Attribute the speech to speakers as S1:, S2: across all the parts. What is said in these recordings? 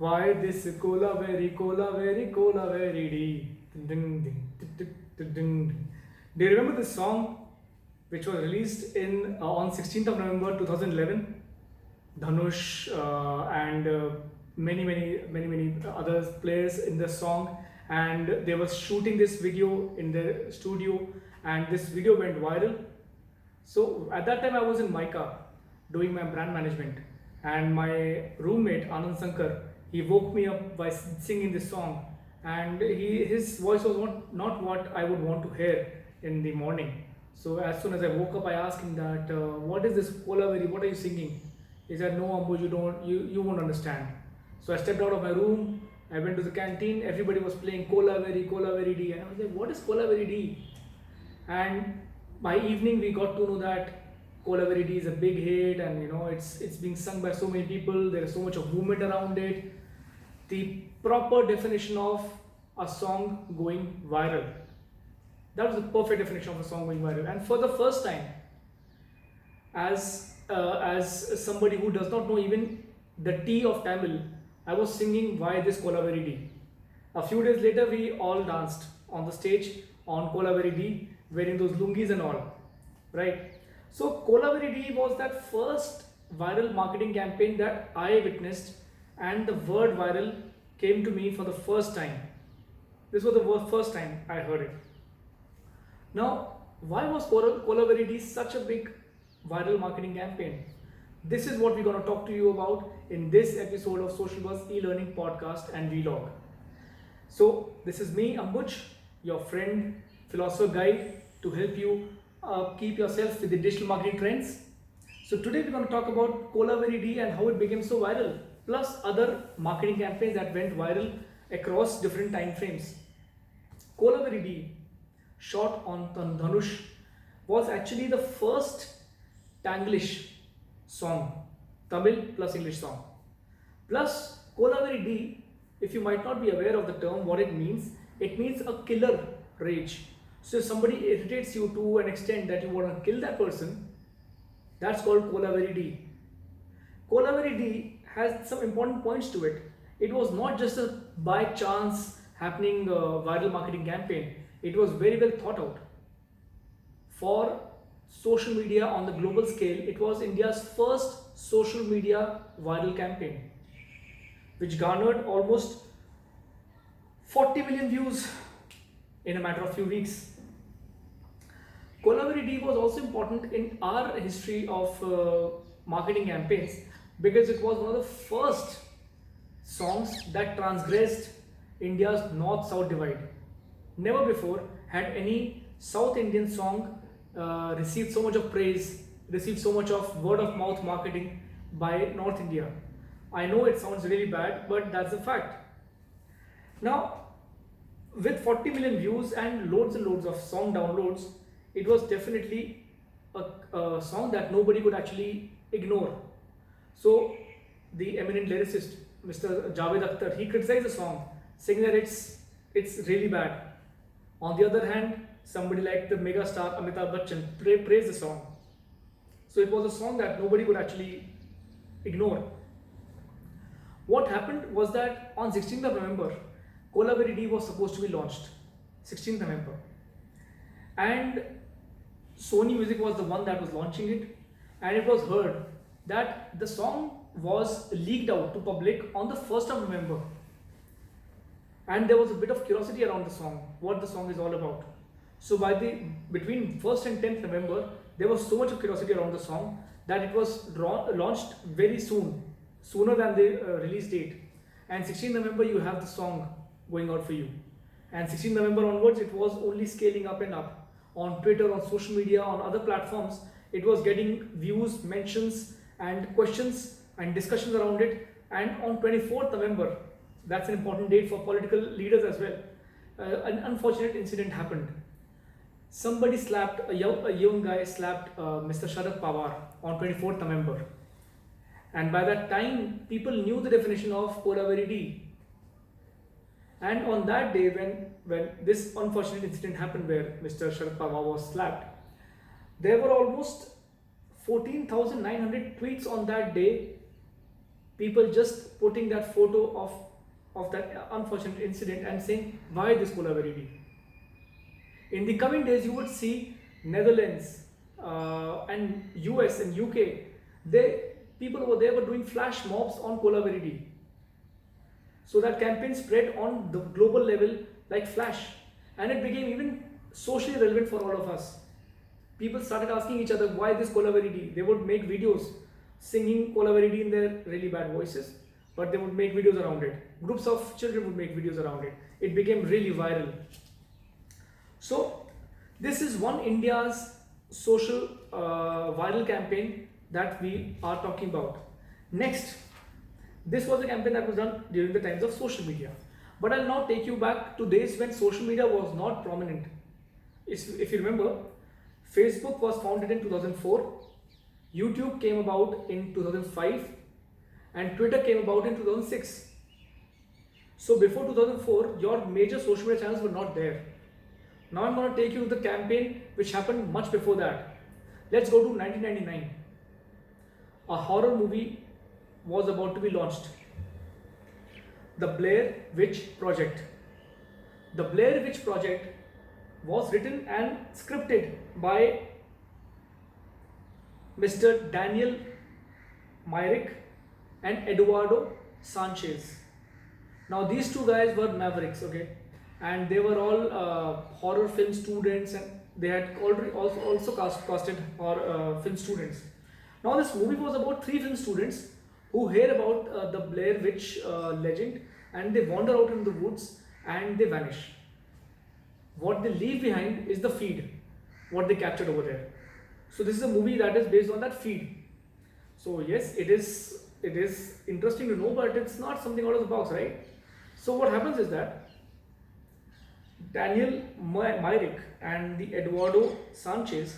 S1: Why this cola very dee. Ding, ding, ding, ding, ding, ding, ding. Do you remember this song which was released in on 16th of November 2011? Dhanush and many other players in the song, and they were shooting this video in their studio, and this video went viral. So at that time, I was in Mica doing my brand management, and my roommate Anand Sankar, he woke me up by singing this song, and his voice was not what I would want to hear in the morning. So as soon as I woke up, I asked him that, "What is this Kolaveri? What are you singing?" He said, "No, Ambuj, you won't understand." So I stepped out of my room. I went to the canteen. Everybody was playing Kolaveri D, and I was like, "What is Kolaveri D?" And by evening we got to know that Kolaveri D is a big hit, and it's being sung by so many people. There is so much of movement around it. The proper definition of a song going viral. That was the perfect definition of a song going viral. And for the first time, as somebody who does not know even the T of Tamil, I was singing "Why This Kolaveri D." A few days later, we all danced on the stage on Kolaveri D, wearing those lungis and all, right? So Kolaveri D was that first viral marketing campaign that I witnessed, and the word viral came to me for the first time. This was the first time I heard it. Now, why was Kolaveri D such a big viral marketing campaign? This is what we're going to talk to you about in this episode of Social Buzz e-learning podcast and vlog. So, this is me, Ambuj, your friend, philosopher guide, to help you keep yourself with the digital marketing trends. So, today we're going to talk about Kolaveri D and how it became so viral, plus other marketing campaigns that went viral across different time frames. Kolaveri D, shot on Dhanush, was actually the first Tanglish song, Tamil plus English song. Plus, Kolaveri D, if you might not be aware of the term, what it means a killer rage. So if somebody irritates you to an extent that you want to kill that person, that's called Kolaveri D. Kolaveri D has some important points to it. It was not just a by chance happening viral marketing campaign. It was very well thought out. For social media on the global scale, it was India's first social media viral campaign, which garnered almost 40 million views in a matter of few weeks. Kolaveri D was also important in our history of marketing campaigns because it was one of the first songs that transgressed India's north-south divide. Never before had any South Indian song received so much of praise, received so much of word of mouth marketing by North India. I know it sounds really bad, but that's a fact. Now, with 40 million views and loads of song downloads, it was definitely a song that nobody could actually ignore. So, the eminent lyricist, Mr. Javed Akhtar, he criticized the song, saying that it's really bad. On the other hand, somebody like the mega star Amitabh Bachchan praised the song. So it was a song that nobody could actually ignore. What happened was that on 16th of November, Kolaveri D was supposed to be launched. 16th November. And Sony Music was the one that was launching it. And it was heard that the song was leaked out to public on the 1st of November. And there was a bit of curiosity around the song, what the song is all about. So between 1st and 10th November, there was so much of curiosity around the song that it was launched very soon, sooner than the release date. And 16th November, you have the song going out for you. And 16th November onwards, it was only scaling up and up. On Twitter, on social media, on other platforms, it was getting views, mentions, and questions and discussions around it. And on 24th November, that's an important date for political leaders as well. An unfortunate incident happened. Somebody slapped, a young guy slapped Mr. Sharad Pawar on 24th November. And by that time, people knew the definition of Kolaveri D. And on that day, when this unfortunate incident happened where Mr. Sharad Pawar was slapped, there were almost 14,900 tweets on that day people just putting that photo of that unfortunate incident and saying why this Kolavaridi. In the coming days, you would see Netherlands and US and UK. They people over there were doing flash mobs on Kolavaridi. So that campaign spread on the global level like flash, and it became even socially relevant for all of us. People started asking each other why this Kolavaridi. They would make videos singing Kolavaridi in their really bad voices, but they would make videos around it. Groups of children would make videos around it. It became really viral. So this is one India's social viral campaign that we are talking about. Next, this was a campaign that was done during the times of social media. But I'll now take you back to days when social media was not prominent. If you remember, Facebook was founded in 2004, YouTube came about in 2005, and Twitter came about in 2006. So before 2004, your major social media channels were not there. Now I'm going to take you to the campaign which happened much before that. Let's go to 1999. A horror movie was about to be launched. The Blair Witch Project. The Blair Witch Project was written and scripted by Mr. Daniel Myrick and Eduardo Sanchez. Now these two guys were mavericks, okay, and they were all horror film students, and they had already also casted horror film students. Now this movie was about three film students who hear about the Blair Witch legend, and they wander out in the woods and they vanish. What they leave behind is the feed, what they captured over there. So this is a movie that is based on that feed. So yes, it is interesting to know, but it's not something out of the box, right? So what happens is that Daniel Myrick and the Eduardo Sanchez,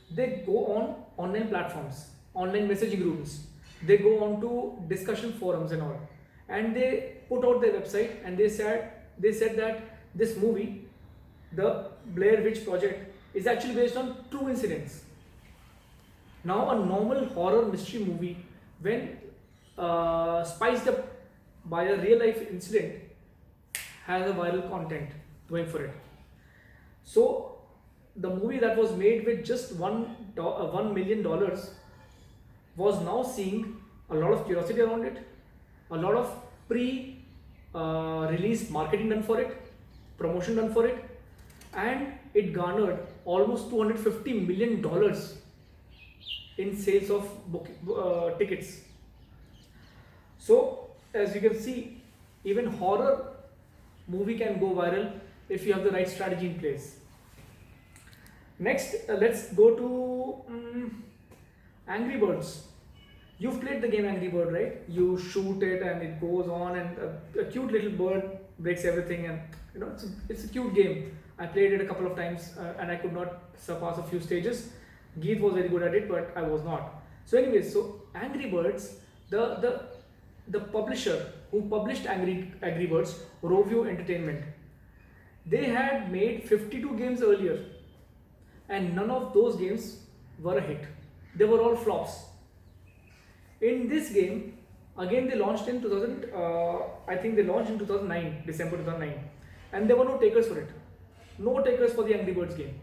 S1: they go on online platforms, online messaging rooms. They go on to discussion forums and all, and they put out their website, and they said that this movie, the Blair Witch Project, is actually based on true incidents. Now a normal horror mystery movie, when spiced up by a real life incident, has a viral content going for it. So the movie that was made with just $1 million was now seeing a lot of curiosity around it, a lot of pre-release marketing done for it, promotion done for it, and it garnered almost $250 million in sales of tickets. So as you can see, even horror movie can go viral if you have the right strategy in place. Next, let's go to Angry Birds. You've played the game Angry Bird, right? You shoot it and it goes on, and a cute little bird breaks everything, and you know it's a cute game. I played it a couple of times and I could not surpass a few stages. Geet was very good at it, but I was not. So anyways, so Angry Birds, the publisher who published Angry Birds, Rovio Entertainment, they had made 52 games earlier, and none of those games were a hit. They were all flops. In this game, again they launched in 2000. I think they launched in 2009, December 2009, and there were no takers for it. No takers for the Angry Birds game.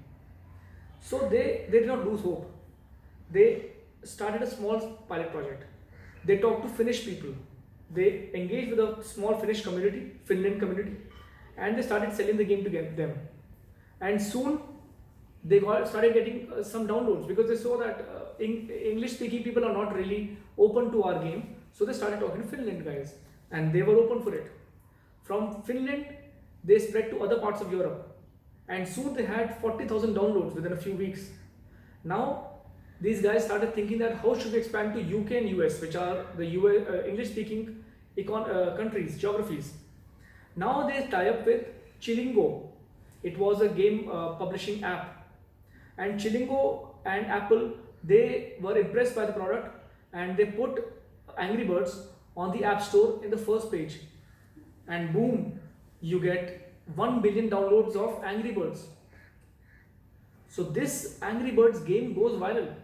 S1: So they did not lose hope. They started a small pilot project. They talked to Finnish people. They engaged with a small Finnish community, Finland community, and they started selling the game to them. And soon they started getting some downloads, because they saw that English-speaking people are not really open to our game. So they started talking to Finland guys, and they were open for it. From Finland, they spread to other parts of Europe, and soon they had 40,000 downloads within a few weeks. Now these guys started thinking that how should we expand to UK and US, which are the English-speaking countries, geographies. Now they tie up with Chilingo. It was a game publishing app, and Chilingo and Apple, they were impressed by the product, and they put Angry Birds on the App Store in the first page, and boom, you get 1 billion downloads of Angry Birds. So this Angry Birds game goes viral.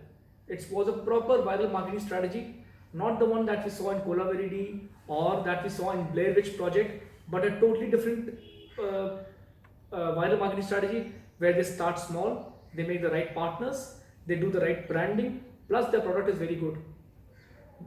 S1: It was a proper viral marketing strategy. not the one that we saw in Kolavaridi or that we saw in Blair Witch Project, but a totally different viral marketing strategy where they start small, they make the right partners, they do the right branding, plus their product is very good.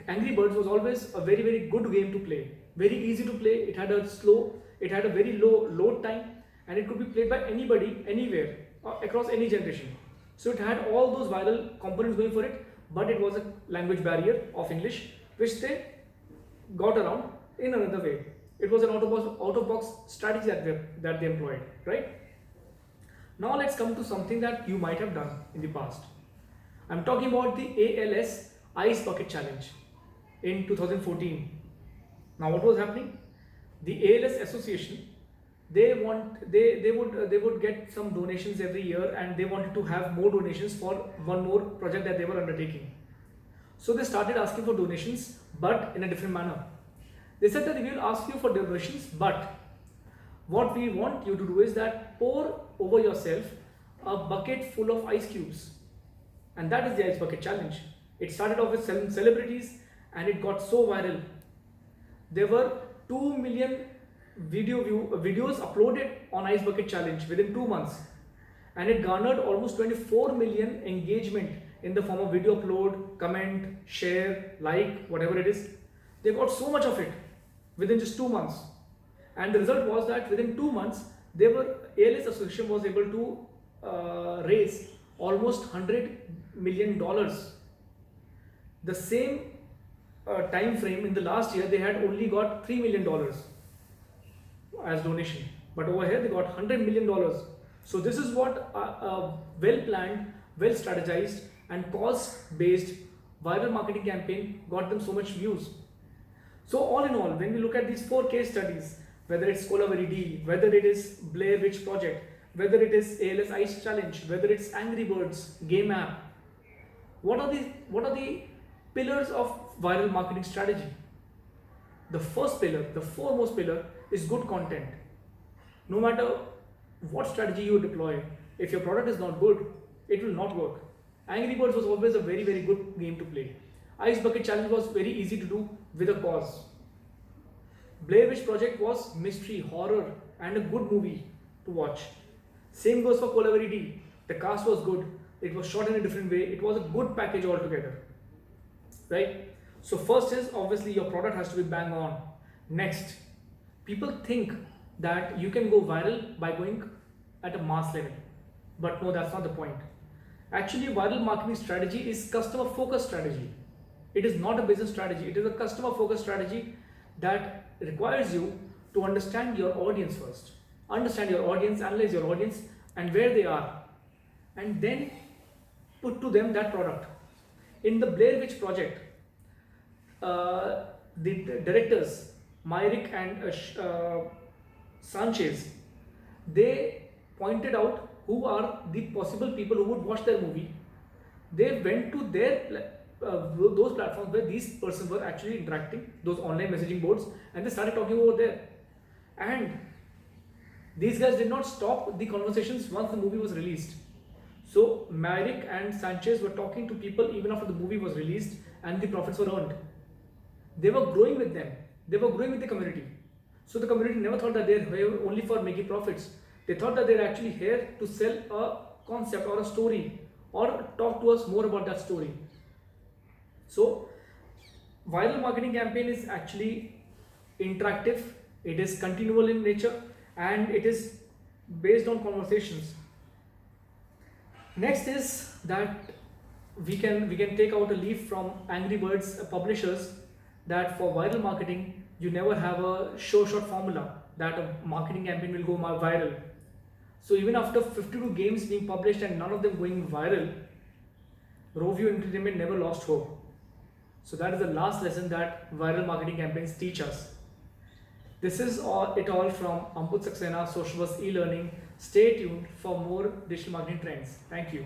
S1: Angry Birds was always a very very good game to play, very easy to play. It had a very low load time, and it could be played by anybody, anywhere, across any generation. So it had all those viral components going for it, but it was a language barrier of English, which they got around in another way. It was an out of box strategy that they employed, right? Now let's come to something that you might have done in the past. I'm talking about the ALS Ice Bucket Challenge in 2014. Now what was happening? The ALS Association, they would get some donations every year, and they wanted to have more donations for one more project that they were undertaking. So they started asking for donations, but in a different manner. They said that we will ask you for donations, but what we want you to do is that pour over yourself a bucket full of ice cubes. And that is the Ice Bucket Challenge. It started off with celebrities, and it got so viral. There were 2 million videos uploaded on Ice Bucket Challenge within 2 months, and it garnered almost 24 million engagement in the form of video upload, comment, share, like, whatever it is. They got so much of it within just 2 months, and the result was that within 2 months, ALS Association was able to raise almost $100 million. The same time frame in the last year, they had only got $3 million as donation, but over here they got $100 million. So this is what a well planned, well strategized and cause based viral marketing campaign got them so much views. So all in all, when we look at these 4 case studies, whether it's Kolavaridi, whether it is Blair Witch Project, whether it is ALS Ice Challenge, whether it's Angry Birds game app, what are the pillars of viral marketing strategy? The first pillar, the foremost pillar, is good content. No matter what strategy you deploy, if your product is not good, it will not work. Angry Birds was always a very very good game to play. Ice Bucket Challenge was very easy to do with a cause. Blair Witch Project was mystery, horror, and a good movie to watch. Same goes for Kolavaridi. The cast was good. It was shot in a different way. It was a good package altogether. Right? So first is obviously your product has to be bang on. Next, people think that you can go viral by going at a mass level. But no, that's not the point. Actually, viral marketing strategy is customer focused strategy. It is not a business strategy. It is a customer focused strategy that requires you to understand your audience first. Understand your audience, analyze your audience and where they are, and then put to them that product. In the Blair Witch Project, the directors Myrick and Sanchez, they pointed out who are the possible people who would watch their movie. They went to their those platforms where these persons were actually interacting, those online messaging boards, and they started talking over there. And these guys did not stop the conversations once the movie was released. So Myrick and Sanchez were talking to people even after the movie was released, and the profits were earned. They were growing with them. They were growing with the community. So the community never thought that they're here only for making profits. They thought that they're actually here to sell a concept or a story, or talk to us more about that story. So viral marketing campaign is actually interactive, it is continual in nature, and it is based on conversations. Next is that we can take out a leaf from Angry Birds publishers, that for viral marketing you never have a sure shot formula that a marketing campaign will go viral. So even after 52 games being published and none of them going viral, Rovio Entertainment never lost hope. So that is the last lesson that viral marketing campaigns teach us. This is it all from Amput Saxena, Socialbuzz e-learning. Stay tuned for more digital marketing trends. Thank you.